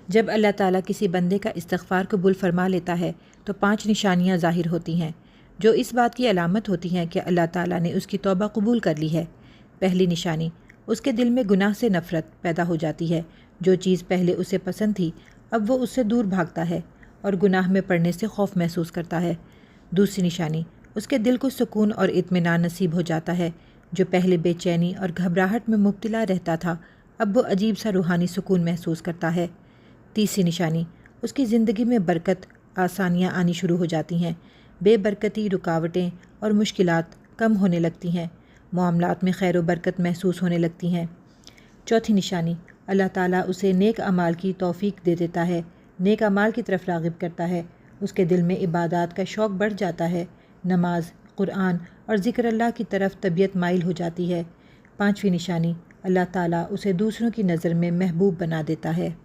जब अल्लाह ताला किसी बंदे का इस्तिग़फ़ार कबूल फ़रमा लेता है तो 5 निशानियाँ ज़ाहिर होती हैं जो इस बात की अलामत होती हैं कि अल्लाह ताला ने उसकी तौबा कबूल कर ली है। पहली निशानी, उसके दिल में गुनाह से नफ़रत पैदा हो जाती है। जो चीज़ पहले उसे पसंद थी अब वो उससे दूर भागता है और गुनाह में पड़ने से खौफ महसूस करता है। दूसरी निशानी, उसके दिल को सुकून और इत्मीनान नसीब हो जाता है। जो पहले बेचैनी और घबराहट में मुब्तला रहता था अब वो अजीब सा रूहानी सुकून महसूस करता है। तीसरी निशानी, उसकी ज़िंदगी में बरकत, आसानियाँ आनी शुरू हो जाती हैं। बेबरकती, रुकावटें और मुश्किलात कम होने लगती हैं। मामलात में खैर व बरकत महसूस होने लगती हैं। चौथी निशानी, अल्लाह ताला उसे नेक अमाल की तौफीक दे देता है, नेक अमाल की तरफ राग़िब करता है। उसके दिल में इबादत का शौक़ बढ़ जाता है। नमाज, कुरान और ज़िक्र अल्लाह की तरफ तबीयत माइल हो जाती है। पाँचवीं निशानी, अल्लाह ताला उसे दूसरों की नज़र में महबूब बना देता है।